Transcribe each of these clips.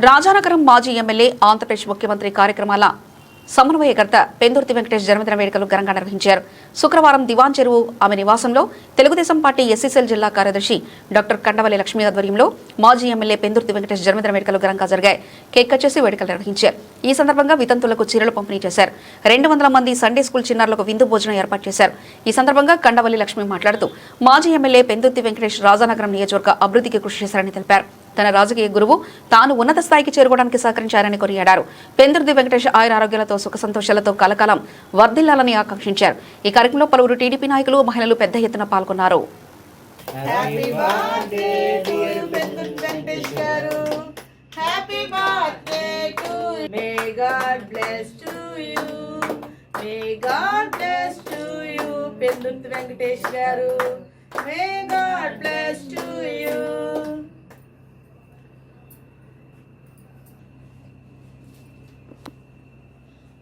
రాజానగరం మాజీ ఎమ్మెల్యే ఆంధ్రప్రదేశ్ ముఖ్యమంత్రి కార్యక్రమాల సమన్వయకర్త పెందుర్తి వెంకటేష్ జన్మదిన వేడుకలు ఘనంగా నిర్వహించారు. శుక్రవారం దివాన్ చెరువు ఆమె నివాసంలో తెలుగుదేశం పార్టీ ఎస్సీసీఎల్ జిల్లా కార్యదర్శి డాక్టర్ కండవల్లి లక్ష్మి ఆధ్వర్యంలో మాజీ ఎమ్మెల్యే పెందుర్తి వెంకటేష్ జన్మదిన వేడుకలు ఘనంగా జరిగాయి. కేక్ కట్ చేసి వేడుకలు నిర్వహించారు. ఈ సందర్భంగా వితంతులకు చీరలు పంపిణీ చేశారు. 200 మంది సండే స్కూల్ చిన్నారులకు విందు భోజనం ఏర్పాటు చేశారు. ఈ సందర్భంగా కండవల్లి లక్ష్మి మాట్లాడుతూ మాజీ ఎమ్మెల్యే పెందుర్తి వెంకటేష్ రాజానగరం నియోజకవర్గ అభివృద్ధికి కృషి చేశారని తెలిపారు. తన రాజకీయ గురువు తాను ఉన్నత స్థాయికి చేరుకోవడానికి సహకరించారని కొనియాడారు. పెందుర్తి వెంకటేష్ ఆయురారోగ్యాలతో సుఖ సంతోషాలతో కలకాలం వర్ధిల్లాలని ఆకాంక్షించారు. ఈ కార్యక్రమంలో పలువురు టీడీపీ నాయకులు, మహిళలు పెద్ద ఎత్తున పాల్గొన్నారు.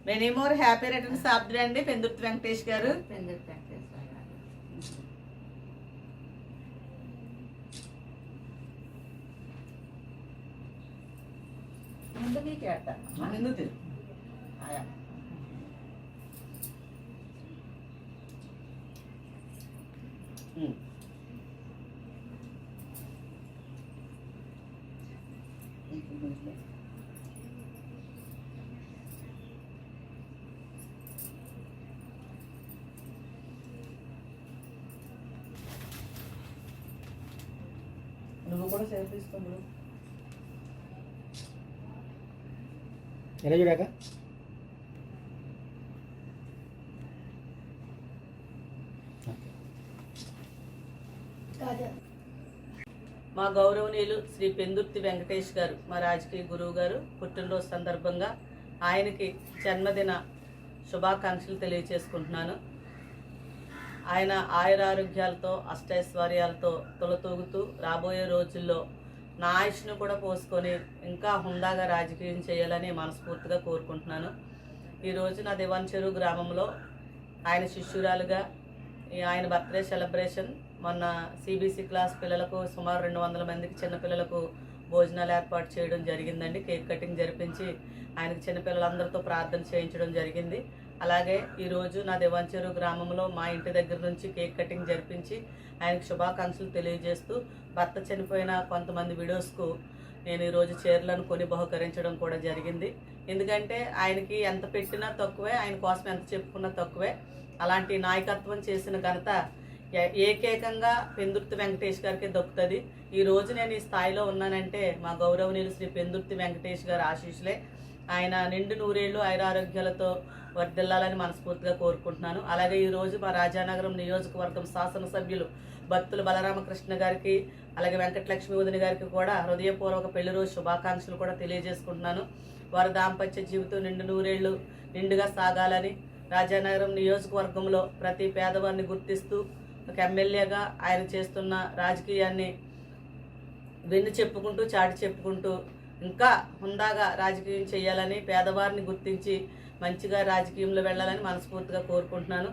Many more happy returns of the day అండి పెందుర్తి వెంకటేష్ గారు. నువ్వు కూడా సేవ్ తీసుకోండి. ఎలా చూడాక మా గౌరవనీయులు శ్రీ పెందుర్తి వెంకటేష్ గారు, మా రాజకీయ గురువు గారు పుట్టినరోజు సందర్భంగా ఆయనకి జన్మదిన శుభాకాంక్షలు తెలియచేసుకుంటున్నాను. ఆయన ఆయురారోగ్యాలతో అష్టైశ్వర్యాలతో తొలతూగుతూ రాబోయే రోజుల్లో నా ఆయుష్ను కూడా పోసుకొని ఇంకా హుందాగా రాజకీయం చేయాలని మనస్ఫూర్తిగా కోరుకుంటున్నాను. ఈరోజు నా దివాన్ చెరువు గ్రామంలో ఆయన శిష్యురాలుగా ఆయన బర్త్డే సెలబ్రేషన్ మొన్న సిబిసి క్లాస్ పిల్లలకు సుమారు 200 మందికి చిన్నపిల్లలకు భోజనాలు ఏర్పాటు చేయడం జరిగిందండి. కేక్ కటింగ్ జరిపించి ఆయనకు చిన్నపిల్లలందరితో ప్రార్థన చేయించడం జరిగింది. అలాగే ఈరోజు నా దివాన్ చెరువు గ్రామంలో మా ఇంటి దగ్గర నుంచి కేక్ కటింగ్ జరిపించి ఆయనకు శుభాకాంక్షలు తెలియజేస్తూ భర్త చనిపోయిన కొంతమంది విడోస్కు నేను ఈరోజు చీరలను కొని బహుకరించడం కూడా జరిగింది. ఎందుకంటే ఆయనకి ఎంత పెట్టినా తక్కువే, ఆయన కోసం ఎంత చెప్పుకున్నా తక్కువే. అలాంటి నాయకత్వం చేసిన ఘనత ఏకైకంగా పెందుర్తి వెంకటేష్ గారికి దక్కుతుంది. ఈరోజు నేను ఈ స్థాయిలో ఉన్నానంటే మా గౌరవనీయులు శ్రీ పెందుర్తి వెంకటేష్ గారి ఆశీస్సులే. ఆయన నిండు నూరేళ్లు ఆయురారోగ్యాలతో వర్ధిల్లాలని మనస్ఫూర్తిగా కోరుకుంటున్నాను. అలాగే ఈరోజు మా రాజానగరం నియోజకవర్గం శాసనసభ్యులు భక్తుల బలరామకృష్ణ గారికి, అలాగే వెంకటలక్ష్మి వదిన గారికి కూడా హృదయపూర్వక పెళ్లి రోజు శుభాకాంక్షలు కూడా తెలియజేసుకుంటున్నాను. వారి దాంపత్య జీవితం నిండు నూరేళ్లు నిండుగా సాగాలని, రాజానగరం నియోజకవర్గంలో ప్రతి పేదవారిని గుర్తిస్తూ ఒక ఎమ్మెల్యేగా ఆయన చేస్తున్న రాజకీయాన్ని వెన్ను చెప్పుకుంటూ చాటి చెప్పుకుంటూ ఇంకా హుందాగా రాజకీయం చేయాలని, పేదవారిని గుర్తించి మంచిగా రాజకీయంలో వెళ్ళాలని మనస్ఫూర్తిగా కోరుకుంటున్నాను.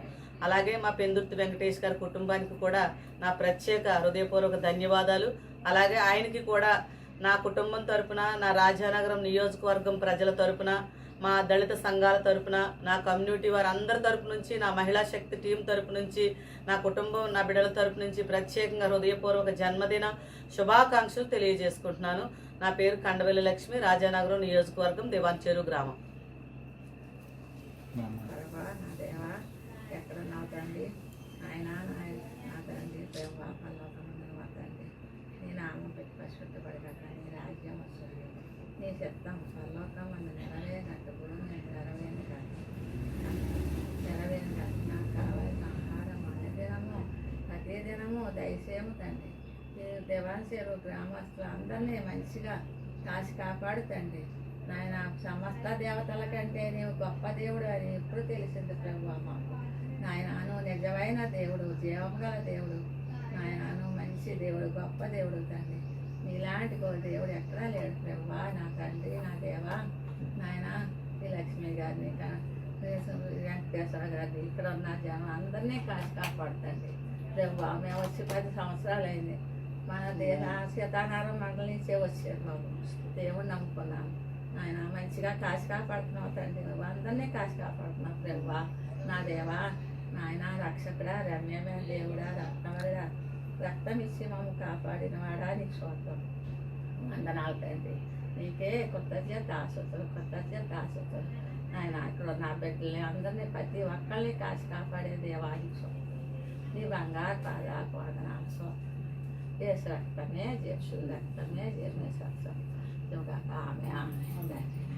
అలాగే మా పెందుర్తి వెంకటేష్ గారి కుటుంబానికి కూడా నా ప్రత్యేక హృదయపూర్వక ధన్యవాదాలు. అలాగే ఆయనకి కూడా నా కుటుంబం తరపున, నా రాజానగరం నియోజకవర్గం ప్రజల తరపున, మా దళిత సంఘాల తరపున, నా కమ్యూనిటీ వారందరి తరపు నుంచి, నా మహిళా శక్తి టీం తరపు నుంచి, నా కుటుంబం, నా బిడ్డల తరపు నుంచి ప్రత్యేకంగా హృదయపూర్వక జన్మదిన శుభాకాంక్షలు తెలియజేసుకుంటున్నాను. నా పేరు కండవల్లి లక్ష్మి, రాజానగరం నియోజకవర్గం, దివాన్ చెరువు గ్రామం. ఎక్కడున్నావు తండ్రి, ఆయన నా తండ్రి తండ్రి నీ నామం పెట్టి పరిశుద్ధపడగట, నీ రాజ్యం వస్తుంది, నీ చిత్తం పరలోకం అని నెరవేరినట్టు కూడా నేను నెరవేరిన కాదు. నాకు కావాల్సిన ఆహారం అనుదినము ప్రతిదినము దయచేయము తండ్రి. నేను దివాన్ చెరువు గ్రామస్తులు అందరినీ మంచిగా కాసి కాపాడు తండ్రి. నాయన సమస్త దేవతల కంటే నీవు గొప్ప దేవుడు అని ఎప్పుడు తెలిసింది ప్రభువా మాకు. నాయనను నిజమైన దేవుడు, జీవం గల దేవుడు, నాయనను మంచి దేవుడు, గొప్ప దేవుడు తండ్రి. నీలాంటి దేవుడు ఎక్కడా లేడు ప్రభువా. నా తండ్రి, నా దేవా, నాయన ఈ లక్ష్మి గారిని, వెంకటేశ్వర గారిని, ఇక్కడ ఉన్న జనం అందరినీ కాసి కాపాడుతండి ప్రభువా. మేము వచ్చి 10 సంవత్సరాలు అయింది. మన దేశ సీతారాం మండలం నుంచే వచ్చారు బాబు. దేవుడు నమ్ముకున్నాను. ఆయన మంచిగా కాసి కాపాడుతున్నావు తండ్రి. నువ్వు అందరినీ కాసి కాపాడుతున్నావు దేవా. నా దేవా, నాయన రక్షకుడా, రమ్యమే దేవుడా, రక్తమరుడా, రక్తం ఇచ్చి మమ్మల్ని కాపాడిన వాడా, నీకు స్వార్థం వందనాలు తండ్రి. నీకే కృతజ్ఞత ఆశిస్తులు. ఆయన ఇక్కడ నా బిడ్డల్ని అందరినీ ప్రతి ఒక్కళ్ళని కాసి కాపాడే దేవానికి స్వార్థం. నీ బంగారు పాదాలకు వందనాలు స్వార్థం. యేసు రక్తమే, జేసు రక్తమే, జేసు రక్తం. ఆమె